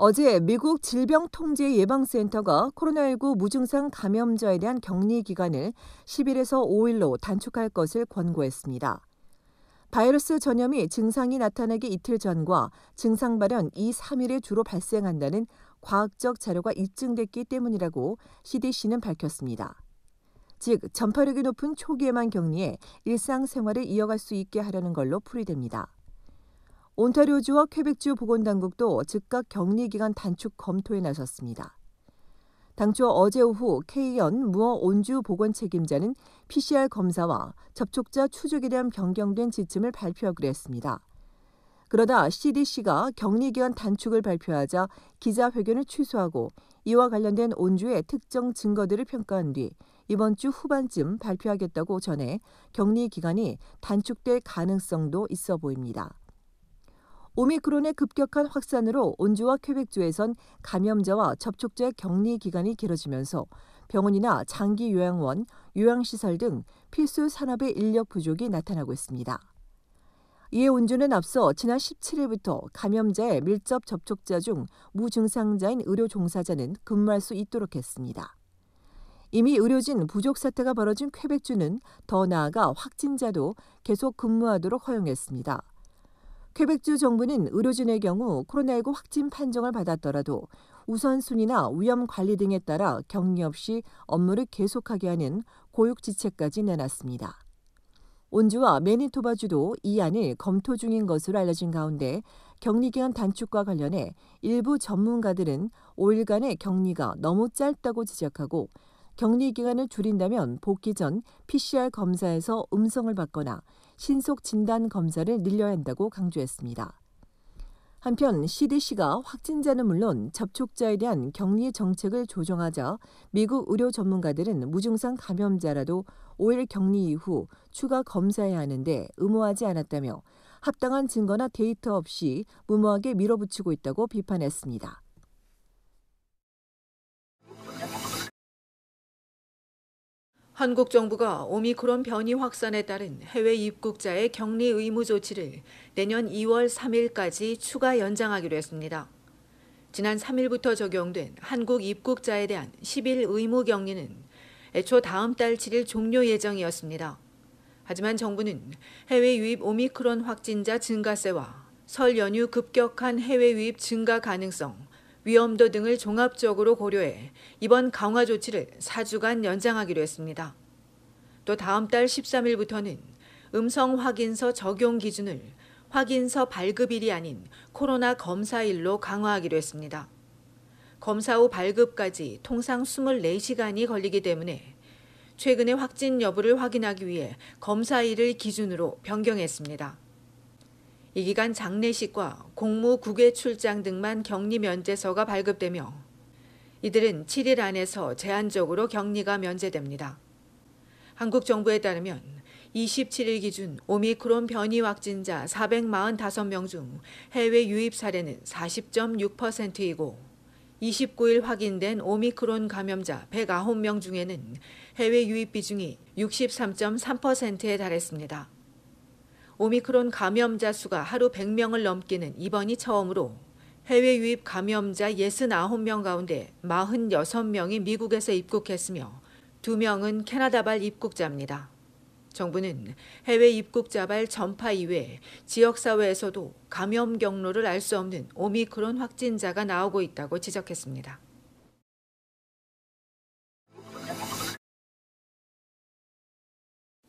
어제 미국 질병통제예방센터가 코로나19 무증상 감염자에 대한 격리 기간을 10일에서 5일로 단축할 것을 권고했습니다. 바이러스 전염이 증상이 나타나기 이틀 전과 증상 발현 2, 3일에 주로 발생한다는 과학적 자료가 입증됐기 때문이라고 CDC는 밝혔습니다. 즉, 전파력이 높은 초기에만 격리해 일상생활을 이어갈 수 있게 하려는 걸로 풀이됩니다. 온타리오주와 퀘벡주 보건당국도 즉각 격리기간 단축 검토에 나섰습니다. 당초 어제 오후 케이언 무어 온주 보건 책임자는 PCR 검사와 접촉자 추적에 대한 변경된 지침을 발표하기로 했습니다. 그러다 CDC가 격리기간 단축을 발표하자 기자회견을 취소하고 이와 관련된 온주의 특정 증거들을 평가한 뒤 이번 주 후반쯤 발표하겠다고 전해 격리기간이 단축될 가능성도 있어 보입니다. 오미크론의 급격한 확산으로 온주와 퀘벡주에선 감염자와 접촉자의 격리 기간이 길어지면서 병원이나 장기 요양원, 요양시설 등 필수 산업의 인력 부족이 나타나고 있습니다. 이에 온주는 앞서 지난 17일부터 감염자의 밀접 접촉자 중 무증상자인 의료 종사자는 근무할 수 있도록 했습니다. 이미 의료진 부족 사태가 벌어진 퀘벡주는 더 나아가 확진자도 계속 근무하도록 허용했습니다. 퀘벡주 정부는 의료진의 경우 코로나19 확진 판정을 받았더라도 우선순위나 위험 관리 등에 따라 격리 없이 업무를 계속하게 하는 고육지책까지 내놨습니다. 온주와 매니토바주도 이 안을 검토 중인 것으로 알려진 가운데 격리기간 단축과 관련해 일부 전문가들은 5일간의 격리가 너무 짧다고 지적하고 격리기간을 줄인다면 복귀 전 PCR 검사에서 음성을 받거나 신속 진단 검사를 늘려야 한다고 강조했습니다. 한편 CDC가 확진자는 물론 접촉자에 대한 격리 정책을 조정하자 미국 의료 전문가들은 무증상 감염자라도 5일 격리 이후 추가 검사해야 하는데 의무하지 않았다며 합당한 증거나 데이터 없이 무모하게 밀어붙이고 있다고 비판했습니다. 한국 정부가 오미크론 변이 확산에 따른 해외 입국자의 격리 의무 조치를 내년 2월 3일까지 추가 연장하기로 했습니다. 지난 3일부터 적용된 한국 입국자에 대한 10일 의무 격리는 애초 다음 달 7일 종료 예정이었습니다. 하지만 정부는 해외 유입 오미크론 확진자 증가세와 설 연휴 급격한 해외 유입 증가 가능성, 위험도 등을 종합적으로 고려해 이번 강화 조치를 4주간 연장하기로 했습니다. 또 다음 달 13일부터는 음성 확인서 적용 기준을 확인서 발급일이 아닌 코로나 검사일로 강화하기로 했습니다. 검사 후 발급까지 통상 24시간이 걸리기 때문에 최근의 확진 여부를 확인하기 위해 검사일을 기준으로 변경했습니다. 이 기간 장례식과 공무 국외 출장 등만 격리 면제서가 발급되며 이들은 7일 안에서 제한적으로 격리가 면제됩니다. 한국 정부에 따르면 27일 기준 오미크론 변이 확진자 445명 중 해외 유입 사례는 40.6%이고 29일 확인된 오미크론 감염자 109명 중에는 해외 유입 비중이 63.3%에 달했습니다. 오미크론 감염자 수가 하루 100명을 넘기는 이번이 처음으로 해외 유입 감염자 69명 가운데 46명이 미국에서 입국했으며 2명은 캐나다발 입국자입니다. 정부는 해외 입국자발 전파 이외에 지역사회에서도 감염 경로를 알 수 없는 오미크론 확진자가 나오고 있다고 지적했습니다.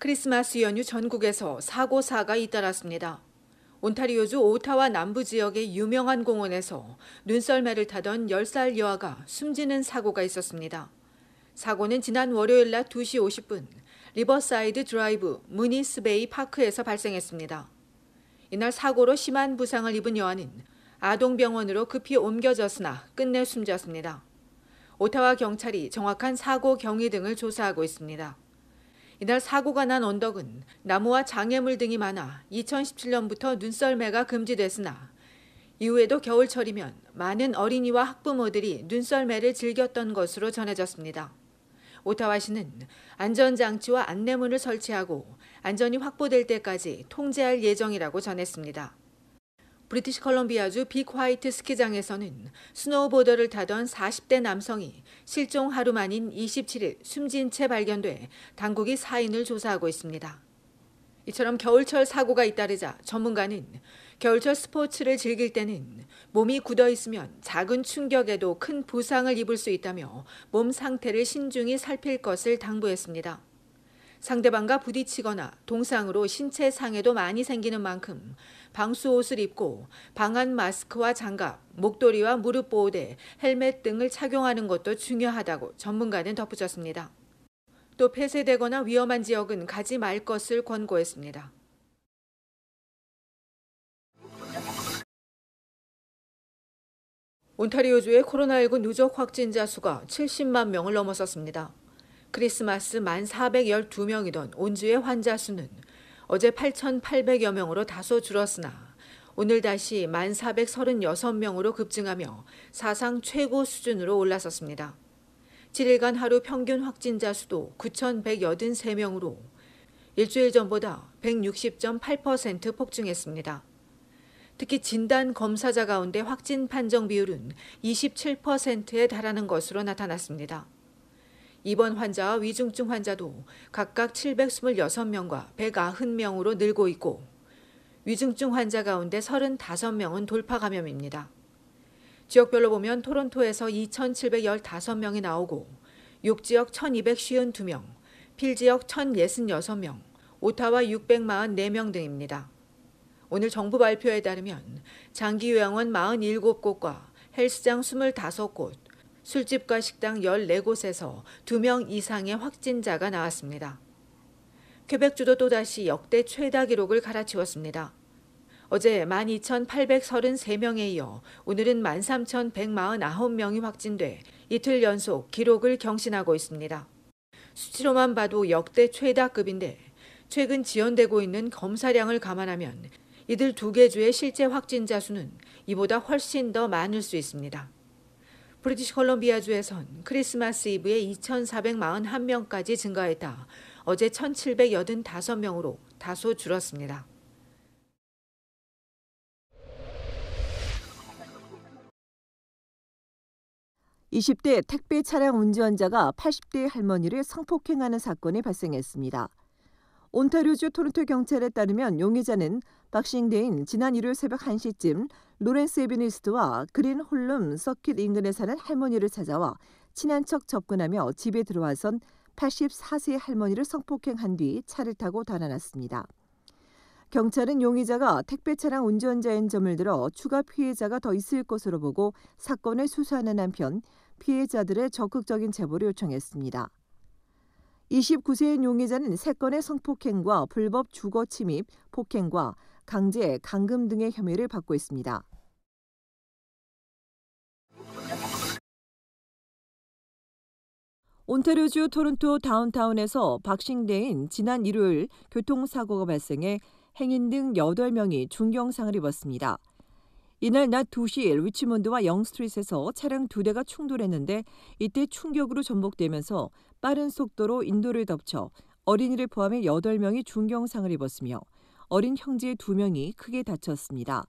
크리스마스 연휴 전국에서 사고사가 잇따랐습니다. 온타리오주 오타와 남부 지역의 유명한 공원에서 눈썰매를 타던 10살 여아가 숨지는 사고가 있었습니다. 사고는 지난 월요일 낮 2시 50분 리버사이드 드라이브 무니스베이 파크에서 발생했습니다. 이날 사고로 심한 부상을 입은 여아는 아동병원으로 급히 옮겨졌으나 끝내 숨졌습니다. 오타와 경찰이 정확한 사고 경위 등을 조사하고 있습니다. 이날 사고가 난 언덕은 나무와 장애물 등이 많아 2017년부터 눈썰매가 금지됐으나 이후에도 겨울철이면 많은 어린이와 학부모들이 눈썰매를 즐겼던 것으로 전해졌습니다. 오타와시는 안전장치와 안내문을 설치하고 안전이 확보될 때까지 통제할 예정이라고 전했습니다. 브리티시 컬럼비아주 빅 화이트 스키장에서는 스노우보더를 타던 40대 남성이 실종 하루 만인 27일 숨진 채 발견돼 당국이 사인을 조사하고 있습니다. 이처럼 겨울철 사고가 잇따르자 전문가는 겨울철 스포츠를 즐길 때는 몸이 굳어 있으면 작은 충격에도 큰 부상을 입을 수 있다며 몸 상태를 신중히 살필 것을 당부했습니다. 상대방과 부딪히거나 동상으로 신체 상해도 많이 생기는 만큼 방수 옷을 입고 방한 마스크와 장갑, 목도리와 무릎 보호대, 헬멧 등을 착용하는 것도 중요하다고 전문가는 덧붙였습니다. 또 폐쇄되거나 위험한 지역은 가지 말 것을 권고했습니다. 온타리오주의 코로나19 누적 확진자 수가 70만 명을 넘어섰습니다. 크리스마스 1,412명이던 온주의 환자 수는 어제 8,800여 명으로 다소 줄었으나 오늘 다시 1,436명으로 급증하며 사상 최고 수준으로 올라섰습니다. 7일간 하루 평균 확진자 수도 9,183명으로 일주일 전보다 160.8% 폭증했습니다. 특히 진단 검사자 가운데 확진 판정 비율은 27%에 달하는 것으로 나타났습니다. 입원 환자와 위중증 환자도 각각 726명과 190명으로 늘고 있고 위중증 환자 가운데 35명은 돌파 감염입니다. 지역별로 보면 토론토에서 2,715명이 나오고 6지역 1,252명, 필지역 1,066명, 오타와 644명 등입니다. 오늘 정부 발표에 따르면 장기요양원 47곳과 헬스장 25곳, 술집과 식당 14곳에서 2명 이상의 확진자가 나왔습니다. 퀘벡주도 또다시 역대 최다 기록을 갈아치웠습니다. 어제 12,833명에 이어 오늘은 13,149명이 확진돼 이틀 연속 기록을 경신하고 있습니다. 수치로만 봐도 역대 최다급인데 최근 지연되고 있는 검사량을 감안하면 이들 두 개 주의 실제 확진자 수는 이보다 훨씬 더 많을 수 있습니다. 브리티시 컬럼비아주에선 크리스마스 이브에 2,441명까지 증가했다. 어제 1,785명으로 다소 줄었습니다. (20대) 택배 차량 운전자가 (80대) 할머니를 성폭행하는 사건이 발생했습니다. 온타리오주 토론토 경찰에 따르면 용의자는 박싱데이인 지난 일요일 새벽 1시쯤 로렌스 에비니스트와 그린 홀름 서킷 인근에 사는 할머니를 찾아와 친한 척 접근하며 집에 들어와선 84세 할머니를 성폭행한 뒤 차를 타고 달아났습니다. 경찰은 용의자가 택배 차량 운전자인 점을 들어 추가 피해자가 더 있을 것으로 보고 사건을 수사하는 한편 피해자들의 적극적인 제보를 요청했습니다. 29세인 용의자는 3건의 성폭행과 불법 주거 침입, 폭행과 강제, 감금 등의 혐의를 받고 있습니다. 온타리오주 토론토 다운타운에서 박싱데이인 지난 일요일 교통사고가 발생해 행인 등 8명이 중경상을 입었습니다. 이날 낮 2시 리치몬드와 영스트리트에서 차량 2대가 충돌했는데 이때 충격으로 전복되면서 빠른 속도로 인도를 덮쳐 어린이를 포함해 8명이 중경상을 입었으며 어린 형제 2명이 크게 다쳤습니다.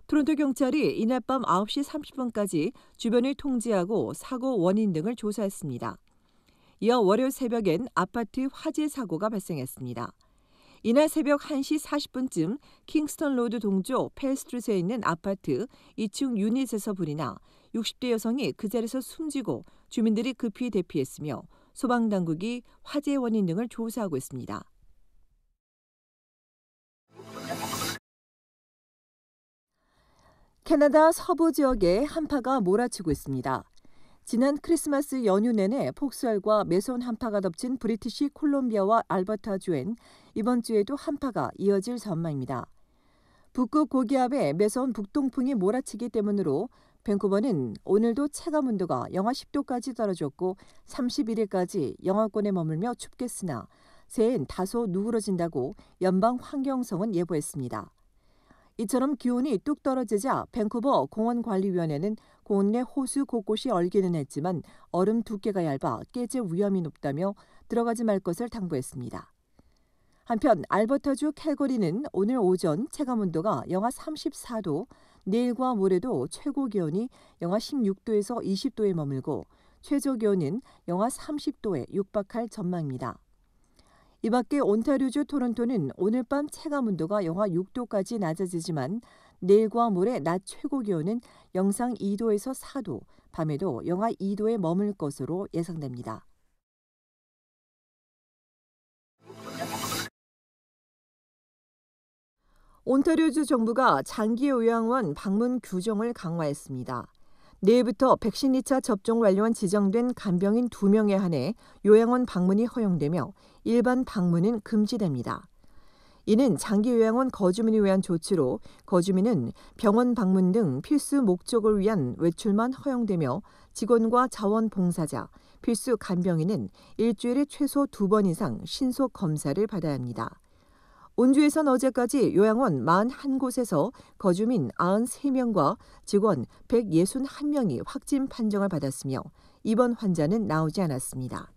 토론토 경찰이 이날 밤 9시 30분까지 주변을 통제하고 사고 원인 등을 조사했습니다. 이어 월요일 새벽엔 아파트 화재 사고가 발생했습니다. 이날 새벽 1시 40분쯤 킹스턴 로드 동쪽 펠스트리트에 있는 아파트 2층 유닛에서 불이 나 60대 여성이 그 자리에서 숨지고 주민들이 급히 대피했으며 소방당국이 화재 원인 등을 조사하고 있습니다. 캐나다 서부 지역에 한파가 몰아치고 있습니다. 지난 크리스마스 연휴 내내 폭설과 매서운 한파가 덮친 브리티시 콜롬비아와 알버타주엔 이번 주에도 한파가 이어질 전망입니다. 북극 고기압에 매서운 북동풍이 몰아치기 때문으로 밴쿠버는 오늘도 체감 온도가 영하 10도까지 떨어졌고 31일까지 영하권에 머물며 춥겠으나 새해엔 다소 누그러진다고 연방환경성은 예보했습니다. 이처럼 기온이 뚝 떨어지자 밴쿠버 공원관리위원회는 공원 내 호수 곳곳이 얼기는 했지만 얼음 두께가 얇아 깨질 위험이 높다며 들어가지 말 것을 당부했습니다. 한편 알버타주 캘거리는 오늘 오전 체감온도가 영하 34도, 내일과 모레도 최고 기온이 영하 16도에서 20도에 머물고 최저 기온은 영하 30도에 육박할 전망입니다. 이 밖에 온타리오주 토론토는 오늘 밤 체감온도가 영하 6도까지 낮아지지만 내일과 모레 낮 최고 기온은 영상 2도에서 4도, 밤에도 영하 2도에 머물 것으로 예상됩니다. 온타리오주 정부가 장기 요양원 방문 규정을 강화했습니다. 내일부터 백신 2차 접종 완료한 지정된 간병인 2명에 한해 요양원 방문이 허용되며 일반 방문은 금지됩니다. 이는 장기 요양원 거주민을 위한 조치로 거주민은 병원 방문 등 필수 목적을 위한 외출만 허용되며 직원과 자원봉사자, 필수 간병인은 일주일에 최소 2번 이상 신속 검사를 받아야 합니다. 온주에선 어제까지 요양원 41곳에서 거주민 93명과 직원 161명이 확진 판정을 받았으며 입원 환자는 나오지 않았습니다.